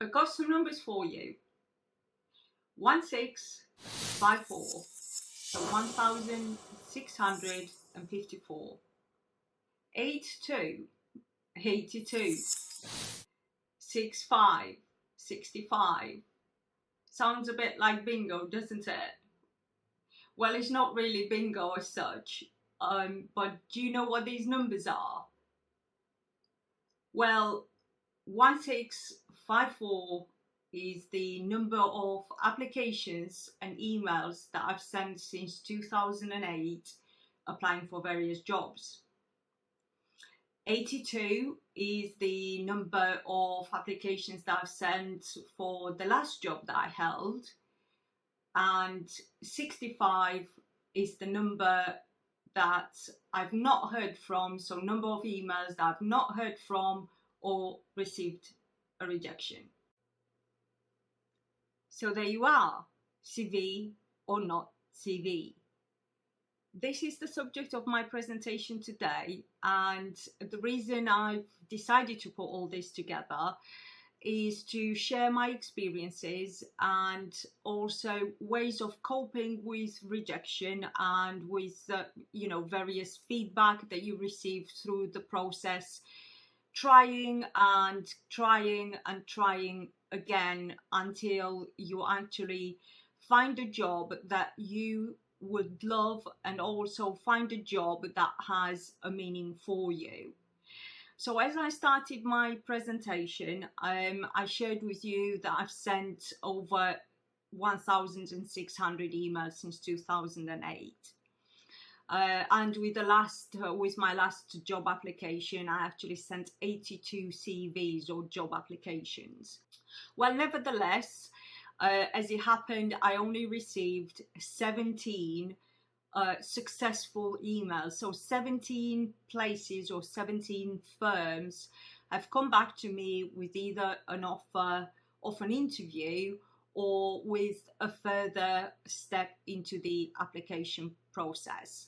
I've got some numbers for you. 1654, so 1654. 82, 82. 65, 65. Sounds a bit like bingo, doesn't it? Well, it's not really bingo as such, but do you know what these numbers are? Well, 1654 is the number of applications and emails that I've sent since 2008 applying for various jobs. 82 is the number of applications that I've sent for the last job that I held, and 65 is the number that I've not heard from, so number of emails that I've not heard from or received a rejection. So there you are, CV or not CV. This is the subject of my presentation today, and the reason I've decided to put all this together is to share my experiences and also ways of coping with rejection and with various feedback that you receive through the process, trying and trying and trying again until you actually find a job that you would love, and also find a job that has a meaning for you. So as I started my presentation, I shared with you that I've sent over 1,600 emails since 2008. And with my last job application, I actually sent 82 CVs or job applications. Well, nevertheless, as it happened, I only received 17 successful emails. So 17 places or 17 firms have come back to me with either an offer of an interview or with a further step into the application process.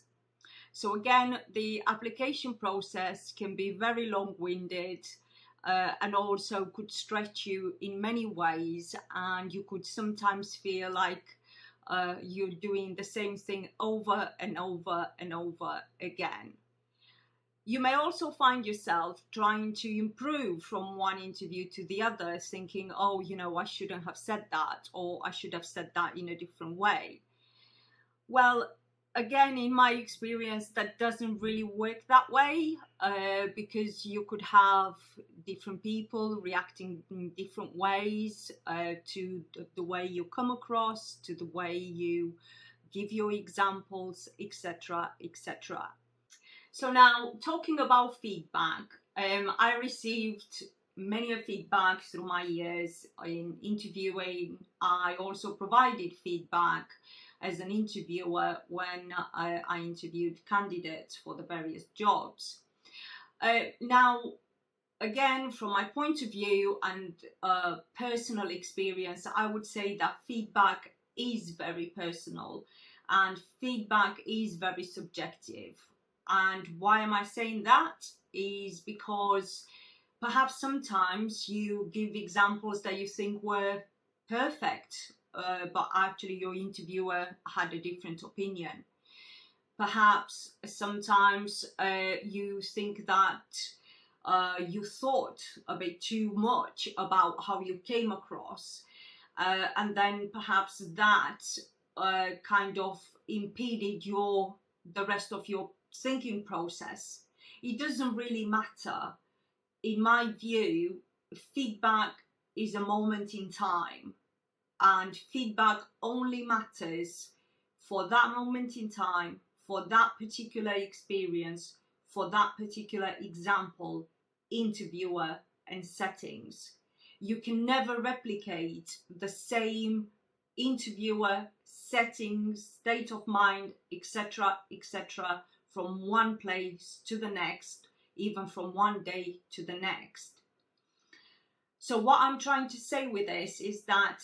So again, the application process can be very long-winded and also could stretch you in many ways, and you could sometimes feel like you're doing the same thing over and over and over again. You may also find yourself trying to improve from one interview to the other, thinking, oh, I shouldn't have said that, or I should have said that in a different way. Well, again, in my experience, that doesn't really work that way, because you could have different people reacting in different ways to the way you come across, to the way you give your examples, etc., etc. So now, talking about feedback, I received many feedback through my years in interviewing. I also provided feedback as an interviewer when I interviewed candidates for the various jobs. Now, again, from my point of view and personal experience, I would say that feedback is very personal and feedback is very subjective. And why am I saying that? Is because perhaps sometimes you give examples that you think were perfect, but actually your interviewer had a different opinion. Perhaps sometimes you think that you thought a bit too much about how you came across, and then perhaps that kind of impeded the rest of your thinking process. It doesn't really matter. In my view, feedback is a moment in time, and feedback only matters for that moment in time, for that particular experience, for that particular example, interviewer, and settings. You can never replicate the same interviewer, settings, state of mind, etc., etc., from one place to the next, even from one day to the next. So what I'm trying to say with this is that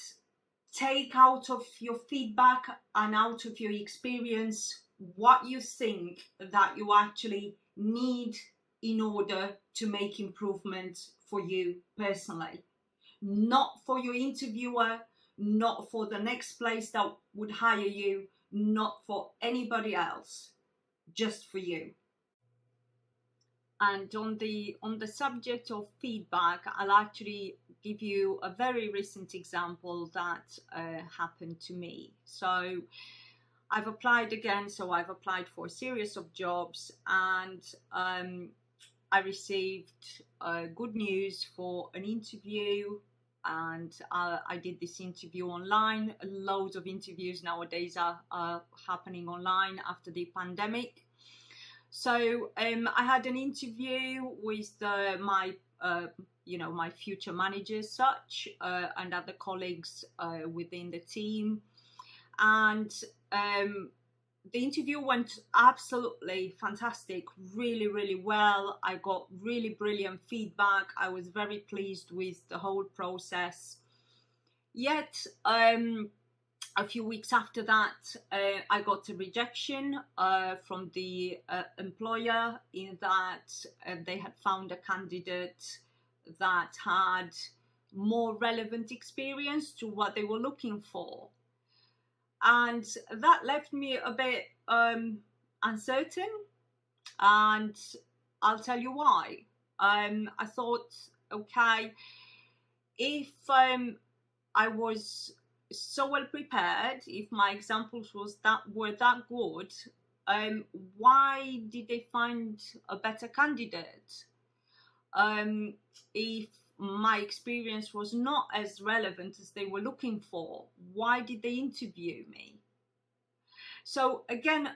take out of your feedback and out of your experience what you think that you actually need in order to make improvements for you personally. not for your interviewer, not for the next place that would hire you, not for anybody else, just for you. And on the subject of feedback, I'll actually give you a very recent example that happened to me. So I've applied again. So I've applied for a series of jobs, and I received good news for an interview. And I did this interview online. Loads of interviews nowadays are happening online after the pandemic. So I had an interview with my my future manager, such and other colleagues within the team, and the interview went absolutely fantastic, really well. I got really brilliant feedback. I was very pleased with the whole process. Yet a few weeks after that, I got a rejection from the employer, in that they had found a candidate that had more relevant experience to what they were looking for. And that left me a bit uncertain, and I'll tell you why. I thought, okay, if I was so well prepared, if my examples were that good, why did they find a better candidate? If my experience was not as relevant as they were looking for, why did they interview me? So again,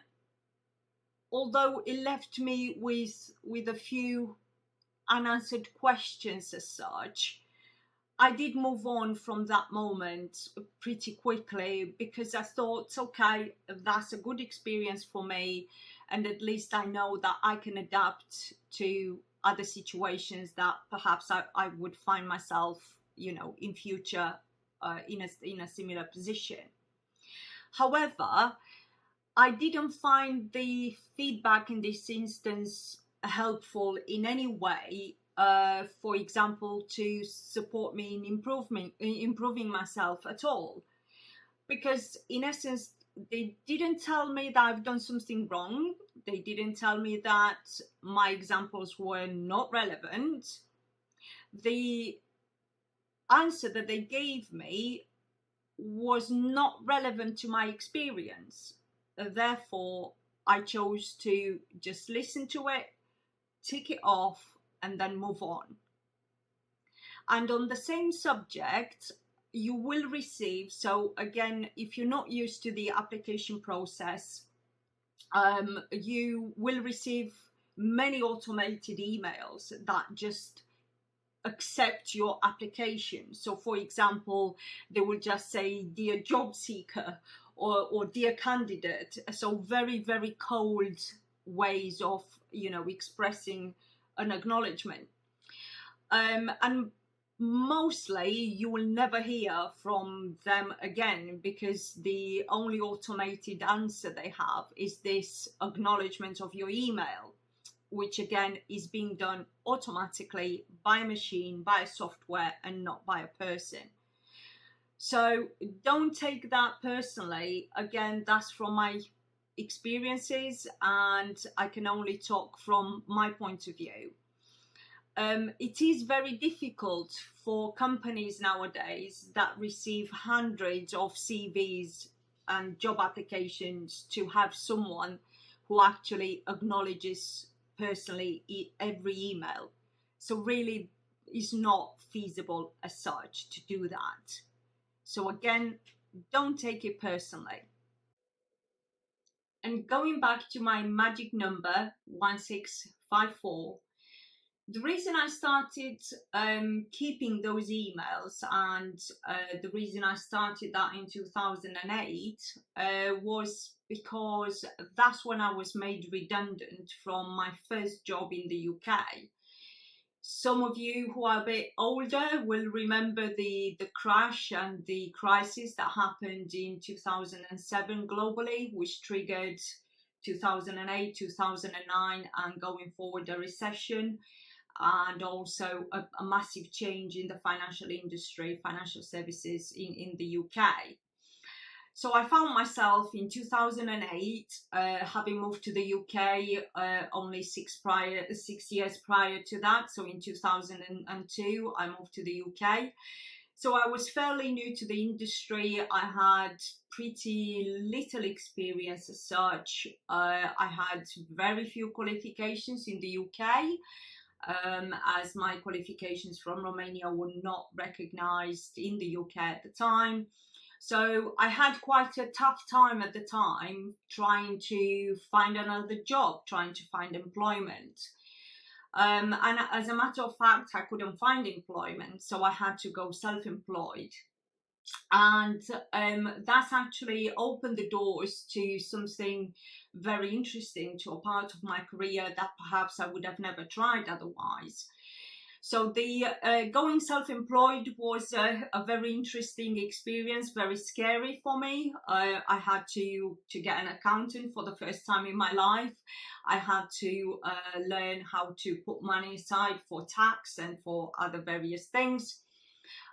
although it left me with a few unanswered questions as such, I did move on from that moment pretty quickly, because I thought, okay, that's a good experience for me, and at least I know that I can adapt to other situations that perhaps I would find myself, in future in a similar position. However, I didn't find the feedback in this instance helpful in any way. For example, to support me in improving myself at all, because in essence, they didn't tell me that I've done something wrong. They didn't tell me that my examples were not relevant. The answer that they gave me was not relevant to my experience. Therefore, I chose to just listen to it, tick it off, and then move on. And on the same subject, you will receive, so again, if you're not used to the application process, you will receive many automated emails that just accept your application. So for example, they will just say, dear job seeker, or dear candidate. So very cold ways of expressing an acknowledgement. And mostly you will never hear from them again, because the only automated answer they have is this acknowledgement of your email, which again is being done automatically by a machine, by a software, and not by a person. So don't take that personally. Again, that's from my experiences, and I can only talk from my point of view. It is very difficult for companies nowadays that receive hundreds of CVs and job applications to have someone who actually acknowledges personally every email. So really, it's not feasible as such to do that. So again, don't take it personally. And going back to my magic number 1654, the reason I started keeping those emails, and the reason I started that in 2008 was because that's when I was made redundant from my first job in the UK. Some of you who are a bit older will remember the crash and the crisis that happened in 2007 globally, which triggered 2008, 2009, and going forward a recession. and also a massive change in the financial industry, financial services in the UK. So I found myself in 2008, having moved to the UK only 6 years prior to that. So in 2002, I moved to the UK. So I was fairly new to the industry. I had pretty little experience as such. I had very few qualifications in the UK, as my qualifications from Romania were not recognized in the UK at the time. So I had quite a tough time at the time trying to find another job, trying to find employment. And as a matter of fact, I couldn't find employment, so I had to go self-employed. And that's actually opened the doors to something very interesting, to a part of my career that perhaps I would have never tried otherwise. So the going self-employed was a very interesting experience, very scary for me. I had to get an accountant for the first time in my life. I had to learn how to put money aside for tax and for other various things.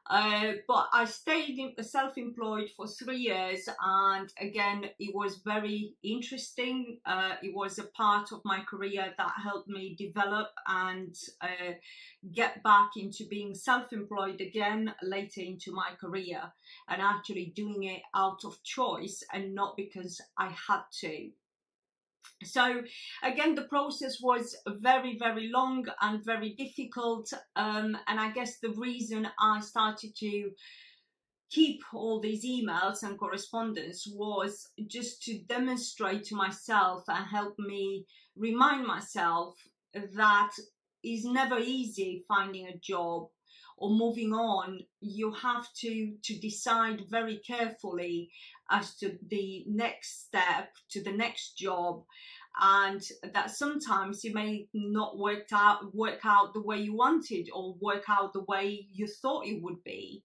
But I stayed self-employed for 3 years, and again, it was very interesting. It was a part of my career that helped me develop and get back into being self-employed again later into my career, and actually doing it out of choice and not because I had to. So again, the process was very, very long and very difficult, and I guess the reason I started to keep all these emails and correspondence was just to demonstrate to myself and help me remind myself that it's never easy finding a job or moving on. You have to decide very carefully as to the next step, to the next job, and that sometimes it may not work out the way you wanted, or work out the way you thought it would be.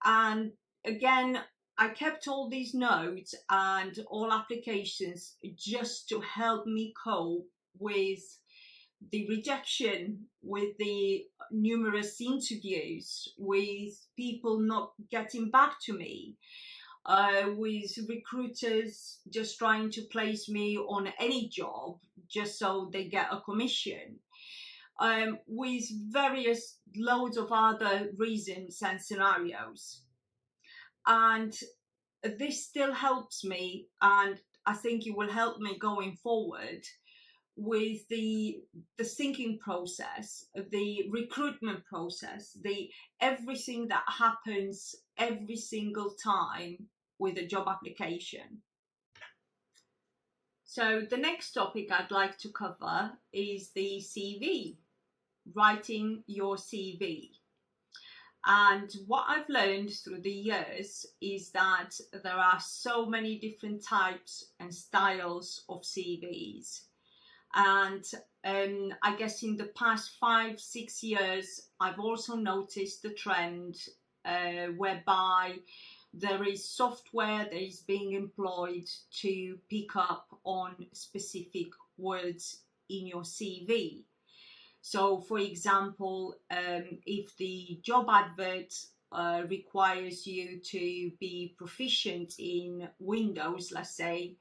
And again, I kept all these notes and all applications just to help me cope with the rejection, with the numerous interviews, with people not getting back to me, with recruiters just trying to place me on any job just so they get a commission, with various loads of other reasons and scenarios. And this still helps me, and I think it will help me going forward with the thinking process, the recruitment process, the everything that happens every single time with a job application. So the next topic I'd like to cover is the CV, writing your CV. And what I've learned through the years is that there are so many different types and styles of CVs. And I guess in the past 5-6 years, I've also noticed the trend whereby there is software that is being employed to pick up on specific words in your CV. So, for example, if the job advert requires you to be proficient in Windows, let's say,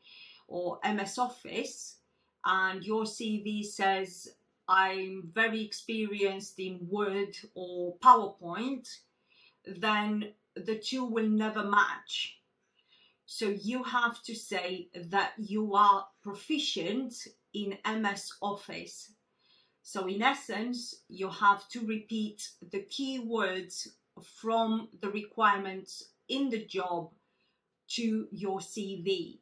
or MS Office, and your CV says, I'm very experienced in Word or PowerPoint, then the two will never match. So you have to say that you are proficient in MS Office. So in essence, you have to repeat the keywords from the requirements in the job to your CV.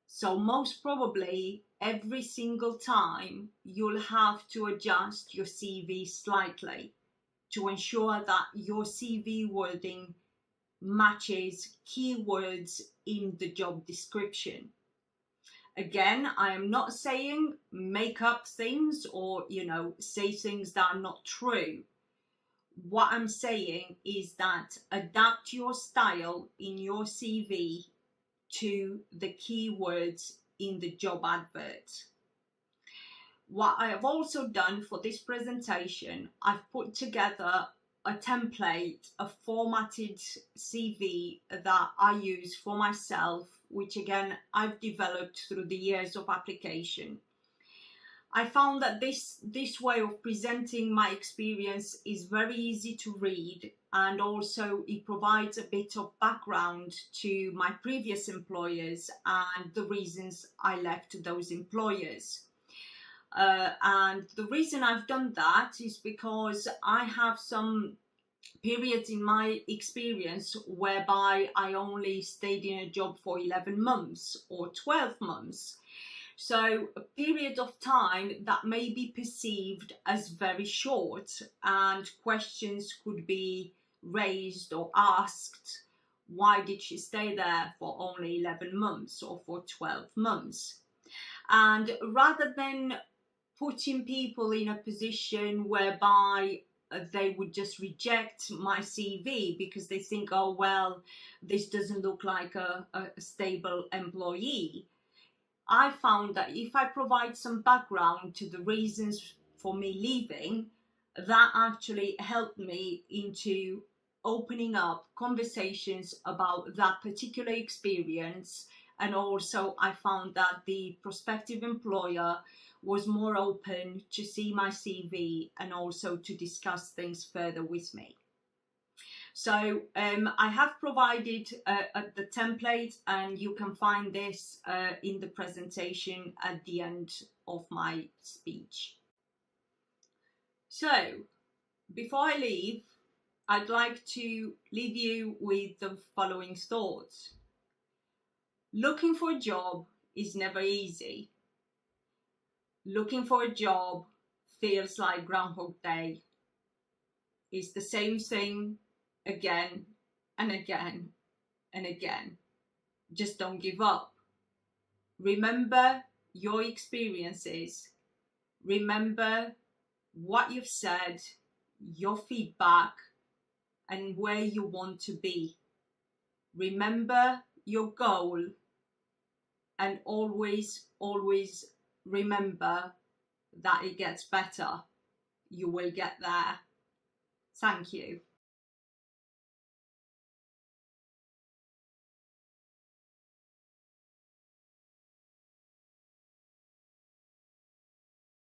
So most probably every single time you'll have to adjust your CV slightly to ensure that your CV wording matches keywords in the job description. Again, I am not saying make up things or, say things that are not true. What I'm saying is that adapt your style in your CV to the keywords in the job advert. what I have also done for this presentation, I've put together a template, a formatted CV that I use for myself, which again I've developed through the years of application. I found that this way of presenting my experience is very easy to read, and also it provides a bit of background to my previous employers and the reasons I left those employers. And the reason I've done that is because I have some periods in my experience whereby I only stayed in a job for 11 months or 12 months. So a period of time that may be perceived as very short, and questions could be raised or asked. Why did she stay there for only 11 months or for 12 months? And rather than putting people in a position whereby they would just reject my CV because they think, oh, well, this doesn't look like a stable employee, I found that if I provide some background to the reasons for me leaving, that actually helped me into opening up conversations about that particular experience. And also I found that the prospective employer was more open to see my CV and also to discuss things further with me. So I have provided the template, and you can find this in the presentation at the end of my speech. So before I leave, I'd like to leave you with the following thoughts. Looking for a job is never easy. Looking for a job feels like Groundhog Day. It's the same thing again and again and again. Just don't give up. Remember your experiences. Remember what you've said, your feedback, and where you want to be. Remember your goal, and always remember that it gets better. You will get there. Thank you.